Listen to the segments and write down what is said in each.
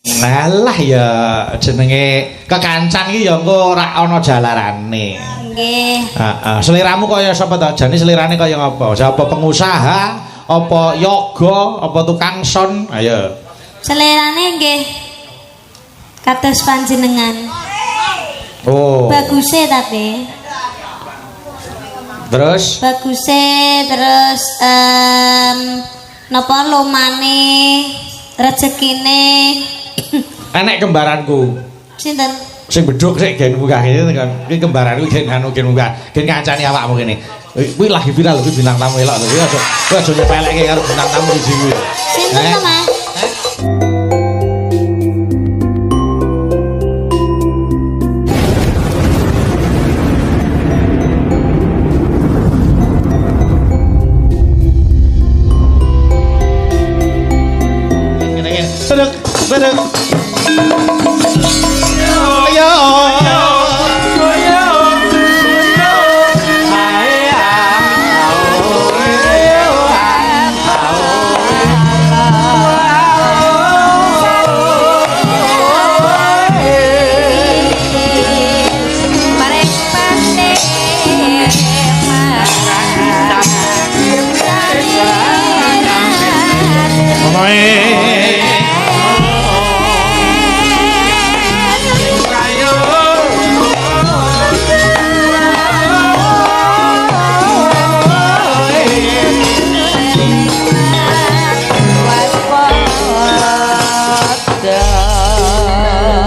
Alah ya jenenge kekancan iki ya engko ora ana jalarane. Nggih. Heeh, seliramu kaya sapa ta? Jane selirane kaya ngapa? Sapa pengusaha, apa yoga, apa tukang son? Ayo. Selirane nggih kados panjenengan. Oh. Baguse tapi. Terus Terus napa lumane rezekine enek kembaranku. sinten? Sing bedhok sik gen munggah kene kan. Iki kembaranku gen anu gen munggah. Gen kancani awakmu kene. Kuwi lagi viral lho bintang tamu elok lho. Kuwi aja nyepelekke karo bintang tamu siji kuwi. Sinten to, Mas? Bedek. Ayo.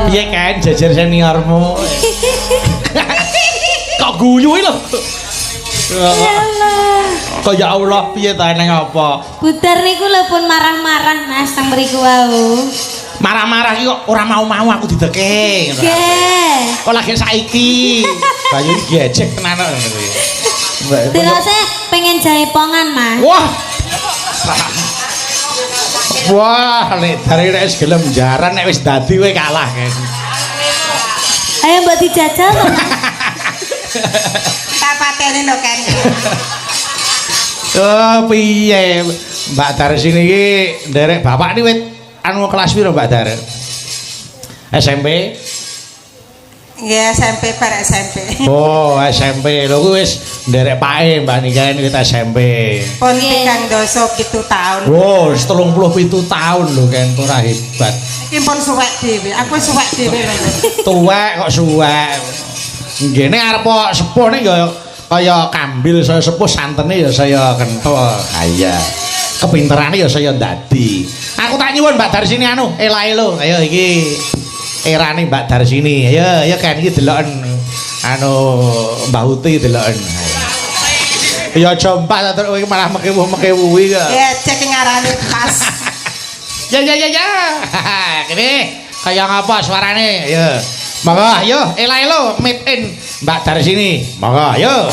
Piye kan jajar seniormu? Kok guyu lho. Kok ya Allah piye ta nang apa? Budar niku lho pun marah-marah Mas teng mriku wau. Marah-marah iki kok ora mau-mau aku dideke. Nggih. Kok lagi saiki. Bayu iki gejek tenan kok ngono kuwi. Terus pengen jaipongan Mas. Wah. Wah, nek dari nek wis gelem jaran nek wis dadi kowe kalah kan. Ayo mbak dijajal to. Tak pateni lho kan. Oh, piye Mbak Darsini iki nderek bapak ni wit anu kelas piro Mbak Dar? SMP? Nggih SMP bar SMP. Oh, SMP. Lho kuwi wis nderek pake Mbak Nika wit SMP. Pun 37 tahun. Wow, 37 tahun lho kan ora hebat. Iki pun suwek dhewe. Aku suwek dhewe lho. Tuwek kok suwek. Nggene arep sepuh ning ya kaya kambil saya sepuh santene ya saya kentul. Ha iya. Kepinterane ya saya ndadi. Aku tak nyuwun Mbak Darsini anu, elae lho. Ayo iki erane Mbak Darsini. Ayo kan iki deloken anu Mbah Uti deloken. Ya jompak terus kowe malah mekewu-mekewu iki kok. Ya cek ngarane pas. Ya. Kene kaya ngapa suarane? Ayo. Monggo, ayo elae lho meet in Mbak Darsini. Monggo, ayo.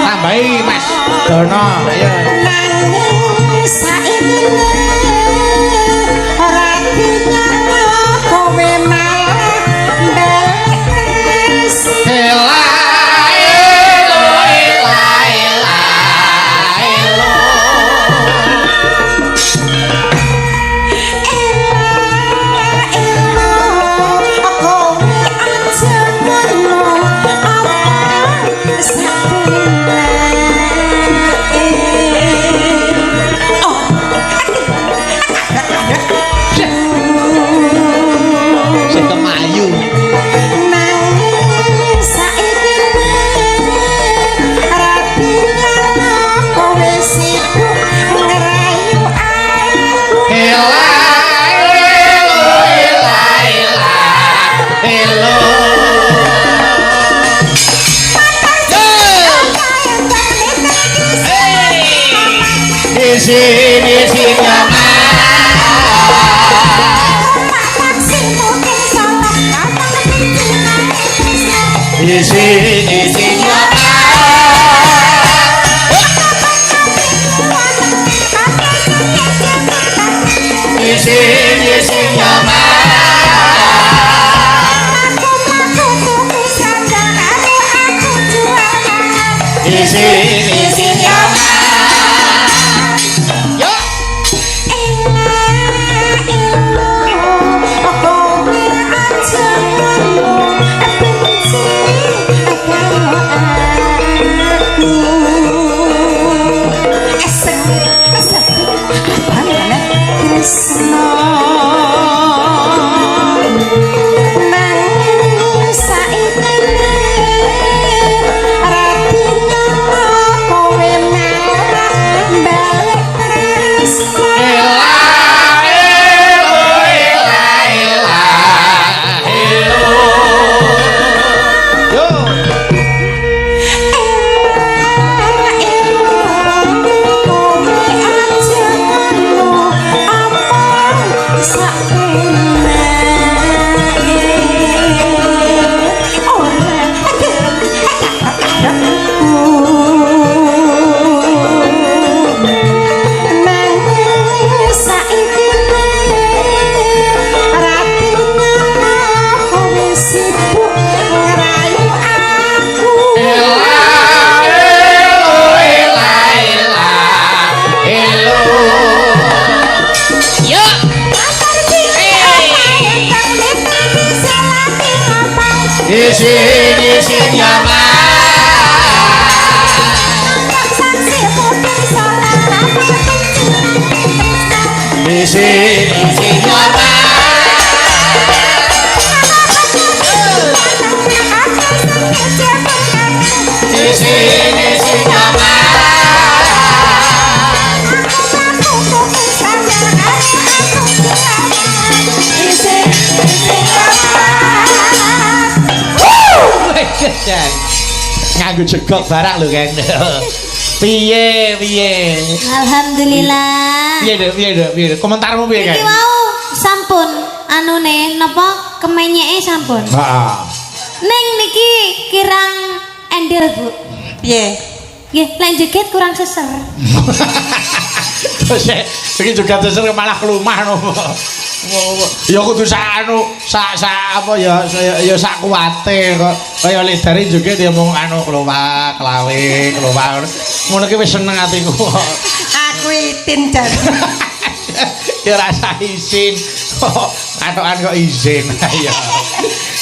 Tambahi Mas Dono, ayo. sini nyaman. Di sini nyaman. Di sini nyaman. Di sini nyaman. Yo. Di sini nyaman. Di sini nyaman. Di sini nyaman. Nganggo jegok barang lho kan. Piye piye. Alhamdulillah. Piye. Komentarmu piye kan? Iki wau sampun anune napa kemenyeke sampun. Heeh. Ning niki kirang endel, Bu. Piye? Nggih, lek joget kurang seser. Terus iki juga terus malah kelumah nopo. Ya kudu sak apa ya sak kuwate kok kaya lidare juga dia mung keluar keluar ngono ki wis seneng atiku Aku itin jan. Ya rasa izin katokan kok izin ya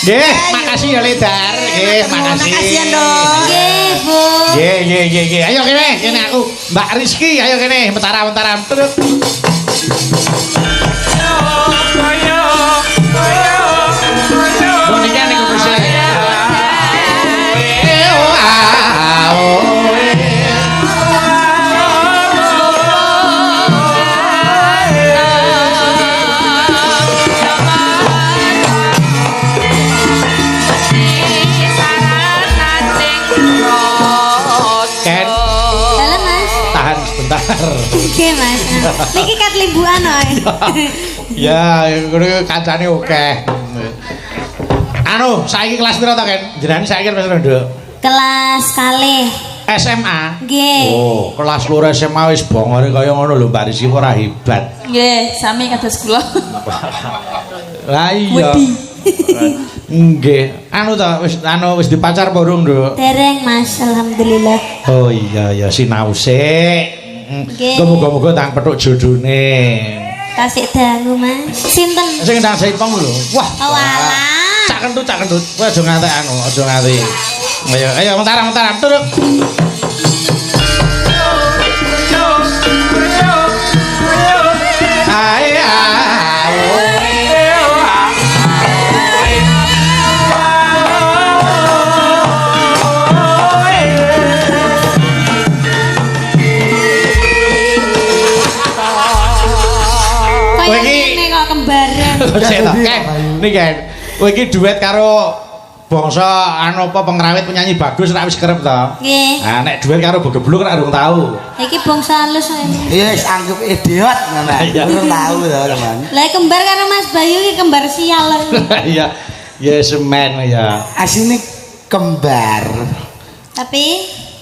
nggih makasih ya lidar nggih makasih Makasih ndok. Nggih, Bu. nggih ayo kene aku Mbak Rizky ayo kene mentara terus Oke Mas. Niki kat limbuan oi. Ya, ngono kancane akeh. Anu, saiki kelas pira ta, Ken? Jenengan saiki kelas pira, Nduk? Kelas kalih. SMA. Nggih. Oh, kelas loro SMA wis bongore kaya ngono lho, Mbak Rizky ora hebat. Nggih, sami kados kula. Lah iya. Nggih. Anu ta wis dipacar apa urung, Nduk? Dereng Mas, alhamdulillah. Oh iya ya sinau sik. Muga-muga tang petuk jodone. Kasih dangu Mas. Sinten? Sing ndang Jaipong lho. Wah. Oh alah. Cak kentut. Kowe aja ngantek aja nganti. Ayo mentara turun. Kaya ngene kok kembaran. Niki kan. Kowe iki duet karo bangsa anu apa pengrawit penyanyi bagus ra wis kerep to. Nggih. Ah nek duet karo Bogebluk ra durung tau. Iki bangsa halus kok. Iya wis anggap idiot ngono. Iya. Durung tahu to, teman. Lah kembar karo Mas Bayu iki kembar sial. Iya. Ya semen ya. Asine kembar. Tapi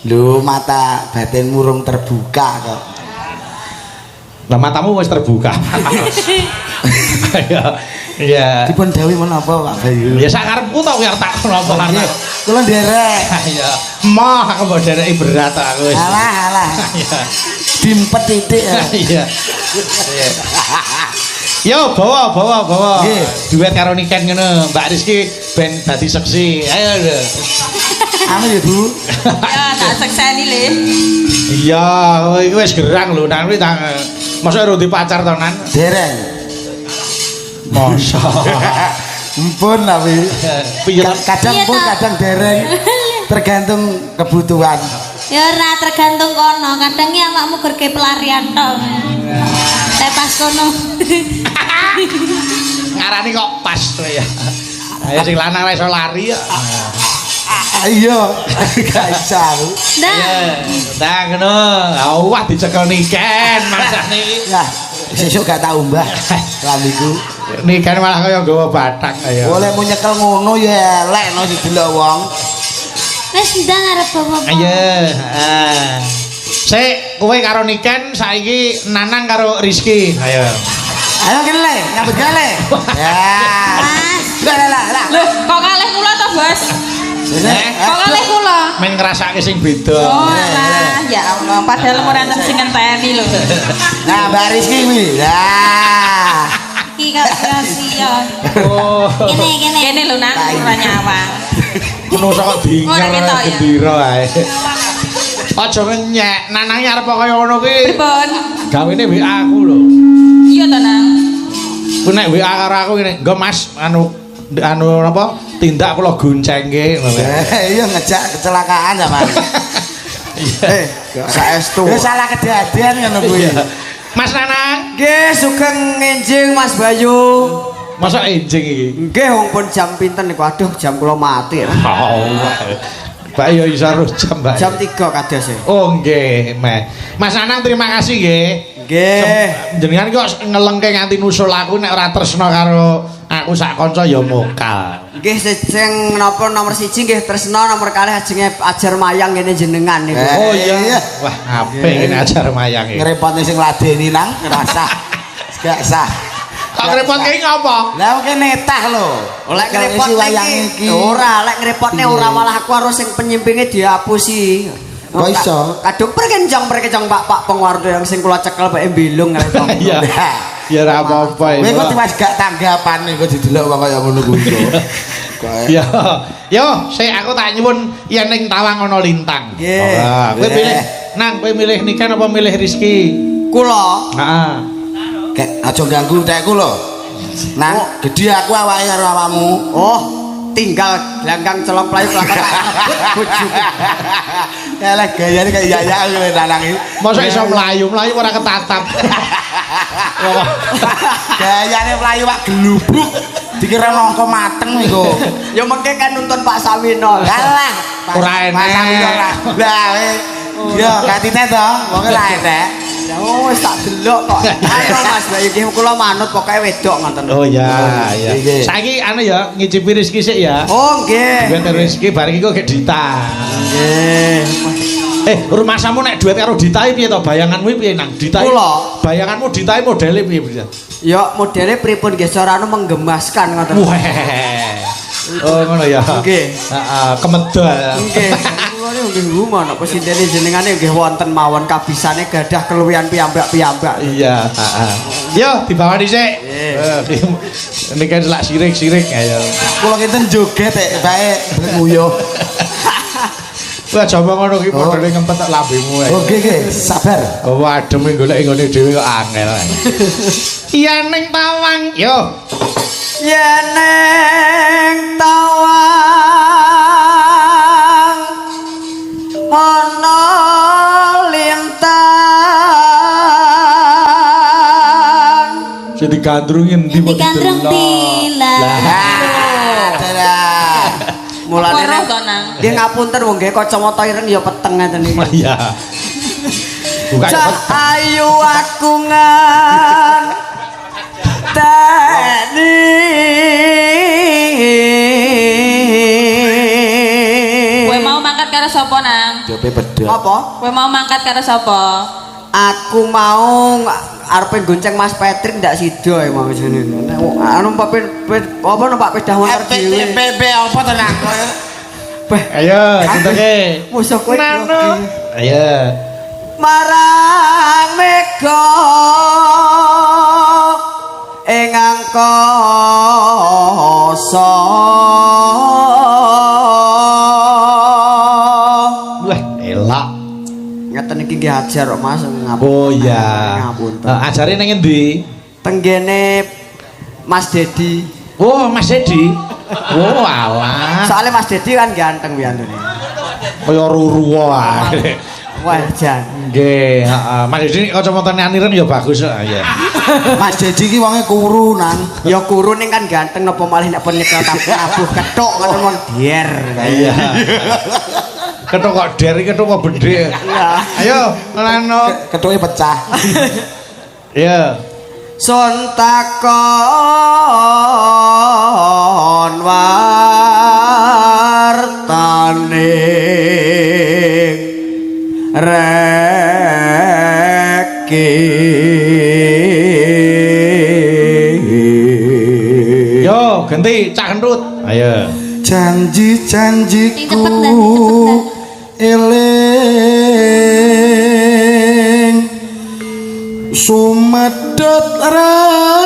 Lho mata batin murung terbuka kok. Lah matamu wis terbuka. Iya. Iya. Dipun dawuh menapa Pak Bayu? Ya sak karepku to kaya tak napa karena. Kula nderek. Iya. Moh aku mbok dereki berat aku wis. Alah. Iya. Dimpet titik ya. Iya. Yo bawa. Nggih. Duet karo Niken ngono. Mbak Rizky ben dadi seksi. Ayo lho. Anu ya Bu. Ya tak sekseni le. Iya, iki wis gerang lho nang kuwi tak mosok ora di pacar to nan. Dereng. Mosok. Mpun tapi Piye to? kadang Iya, pun toh. kadang dereng tergantung kebutuhan. ya ora tergantung kono, kadang ya awakmu gerke pelarian tok. Teh pas kono. Ngarani kok pas to ya. Ayo sing lanang ora iso lari ya. Iya, gak iso. Nah, Dah ngono. Wah dicekel Niken masane. Ya, sesuk gak tau mbah. Lambiku. Niken malah kaya nggawa bathak kaya. Boleh mau nyekel ngono ya elek no didelok wong. wis ndang arep bawa-bawa. Ayo, heeh. Sik, kowe karo Niken saiki Nanang karo Rizky. Ayo. Ayo kene le, nyambut gawe le. Ya. Mas, Lah. Loh, kok kalih kula to, Bos? Kok kalih kula? Men ngrasake sing beda. Oh, alah, ya Allah, padahal ora enten sing ngenteni lho. Nah, Mbak Rizky kuwi. Lah. iki kok sia-sia. Oh. Kene. Kene lho nak ora nyawang. Menungso kok dinger Ora ketok ya. gendera ae. Aja ngenyek, Nanang arep kaya ngono kuwi. Pripun? Gawene WA aku lho. Iya to, Nang. Ku nek WA karo aku ngene, "Nggo Mas, anu napa? Tindak kula goncengke." Iya ngejak kecelakaan ya, Mas. Gak saestu. Wis salah kedadian ngono kuwi. Mas Nanang, Nggih, sugeng ngenjing Mas Bayu. masa enjing iki? Nggih, wong pun jam pinten niku? Aduh, jam kula mati. Mbak yo iso jam, Mbak. Jam 3 kadose. Oh nggih, Mas. Mas Nanang terima kasih nggih. Nggih. Jenengan kok ngelengke nganti nusul aku nek ora tresna karo aku sak kanca ya mokal. Nggih, sing napa nomor 1 nggih tresna, nomor 2 ajenge ajar mayang ngene jenengan niku. Oh iya. Wah, apik ini ajar mayang iki. Ngrepotne sing ladeni nang rasa. Gak sah. Kok ngrepotke ngapa? Lah oke netah lho. Oleh Isi ngrepotne wayang iki. Ora, lek ngrepotne ora malah aku harus sing penyimpinge dihapusi. Kok iso? Kadung perkencong Pak penguardo yang sing kula cekel bae mbilung ngrepot. Iya. Ya ora apa-apa. Kowe kok tiwas gak tanggapan kok didelok kok kaya ngono kuwi kok. Ya. Yo, sik aku tak nyuwun yen ning Tawang ana lintang. Nggih. Kowe pilih Nang, kowe milih Niken apa milih Rizky? Kula Heeh. Kek aja ganggu tekku lho. Nang gedhi aku awake karo awakmu. oh tinggal gelanggang celok playu kelakon bojoku. Elek gayane kaya yaya ngene lanang iki. Masa iso mlayu ora ketatap. Gayane mlayu wak gelubuk. Dikira nangka mateng iku. Ya mengke kan nuntun Pak Sawino. Kalah. Ora enek. Lah yo katine to, wong ora enek. Ya wis tak delok kok. Ayo Mas Bayu iki kula manut pokoke wedok ngoten. Oh ya, ya. Nggih. Saiki anu ya ngicipi Rizky sik ya. Oh nggih. Duet karo Rizky bareng iki kok gek Dita. Nggih. Rumah samu nek duet karo Dita piye to? Bayanganmu piye nang Dita? Kula. Bayanganmu Dita modele piye? Ya modele pripun nggih sorane menggemaskan ngoten. Wah. Oh ngono ya. Nggih. Heeh, kemedal. Nggih. Kula nggih ngumon apa sintene jenengane nggih wonten mawon kabisane gadah keluwihan piyambak-piyambak. Iya, heeh. Yo dibawa dhisik. Ini kan selak sirik-sirik ayo. Kula kinten joget bae nguyuh. Wah coba ngono ki modele ngempet tak lambemu ae. Oke nggih, sabar. Oh adem golek nggone dhewe kok angel. Iya ning Tawang, yo. Yen ning Tawang ana lintang. Sing digandrungi endi Digandrung bilang. Dadah. Mulane Weruh to, Nang. nggih ngapunten wong nggih kacamata ireng ya peteng ngeten iki. Iya. Bukan Cak ayu aku ngan tani Kowe mau mangkat karo sapa, Nang? Jope bedhot. apa? Kowe mau mangkat karo sapa? Aku mau arepe gonceng Mas Patrick ndak sida ya mau jenenge. Anu Pak apa numpak pedah motor dhewe. FTP apa to Nang? Ayo, cintake. Musuh kowe. Nano. Ayo. Marang mega ing angkasa Wah, elak. ngeten iki nggih ajar kok Mas Oh iya. ngapunten. Ajare ning endi? Tenggene Mas Dedi. Oh, Mas Dedi. Oh, alah. Soalnya Mas Dedi kan ganteng wiyantune. Kaya ruru wae. Wah, jan. Nggih, heeh. Mas Dedi kacamatane aniren ya bagus kok. Ya. Mas Dedi ki wonge kuru Nang. Ya kuru ning kan ganteng napa malih nek pun nyekel tabuh ketok ngono mon dier. Iya. Ketok kok der iki ketok kok bedhe. Iya. Ayo, Nano. Kethuke pecah. Iya. Sun takon wartane reki Yo, ganti Cak Kentut. Ayo. Janji-janjiku Cepet dah. eling sumedhot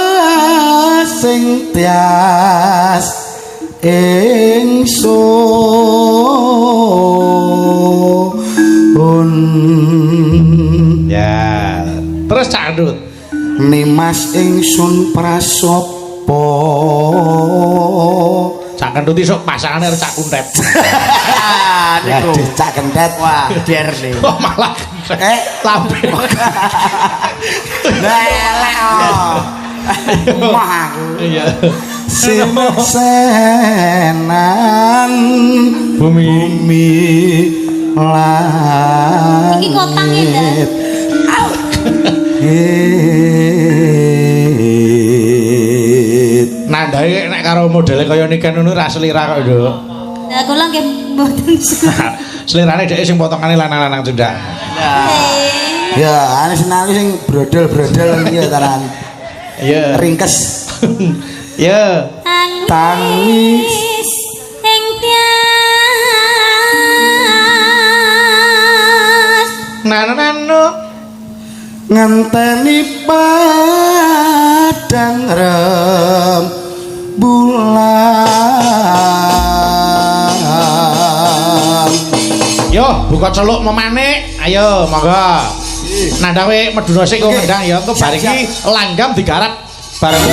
rasing tias ingsun Ya. Terus Cak Kentut. Nimas ingsun prasopo Cak Kentut isuk pasangane karo Cak Kuntet. niku. Waduh, Cak Kentet. Wah, der nih. Kok malah lambe. Mah aku Iya. senan bumi langit. Iki kotang ya, Dah. Nandhae nek karo modele kaya niken ngono ra selira kok, Nduk. Lah kula nggih mboten suka. Selirane dhek sing potongane lanang-lanang cendak. Ya, ane senang sing brodol-brodol iki ya taran. Iya. Ringkes. Iya. Tangis ing tias. Nano. Ngenteni padang rembulan. Yo, buka celuk memanik. Ayo, monggo. Nandawe Meduna sik kok ngendang ya, engko bar iki langgam digarap bareng.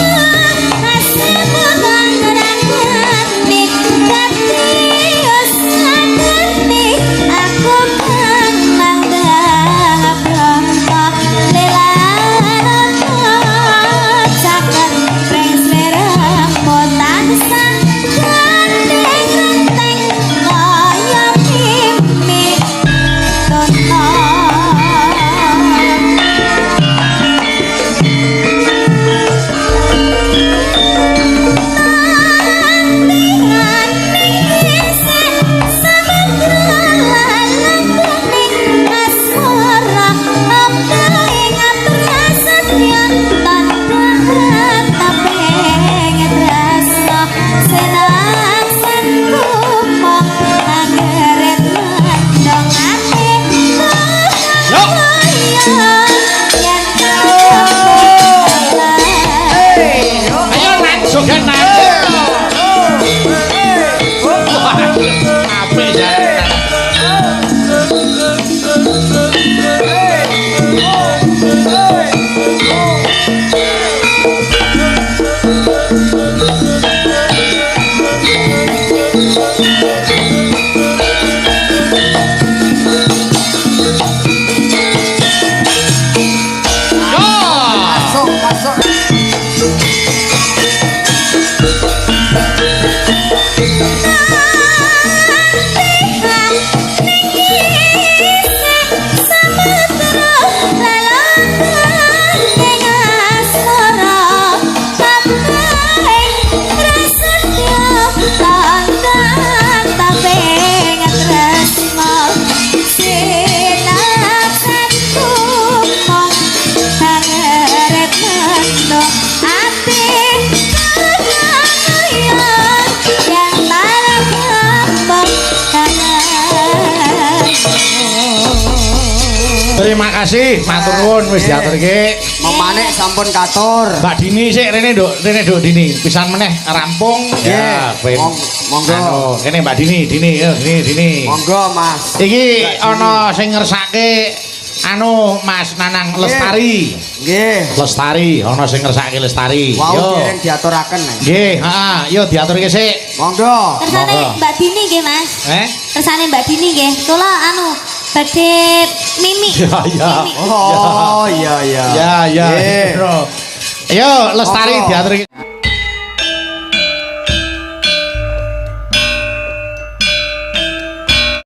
Terima kasih, matur nuwun wis diaturke. Memanik sampun katur. Mbak Dini sik rene Nduk Dini. Pisan meneh rampung. Ya, ben. Monggo. Anu, kene Mbak Dini, yo Dini. Monggo, Mas. Iki ana sing ngersake anu Mas Nanang Lestari. Nggih. Lestari, ana sing ngersake Lestari. Wau dereng diaturaken. Nggih, heeh, yo diaturke sik. Monggo. Kersane Mbak Dini nggih, Mas. Kersane Mbak Dini nggih. Kula anu badhe mimi. Ya. Mimi. Oh, iya. Ya. Nggih. Yo Lestari diaturke.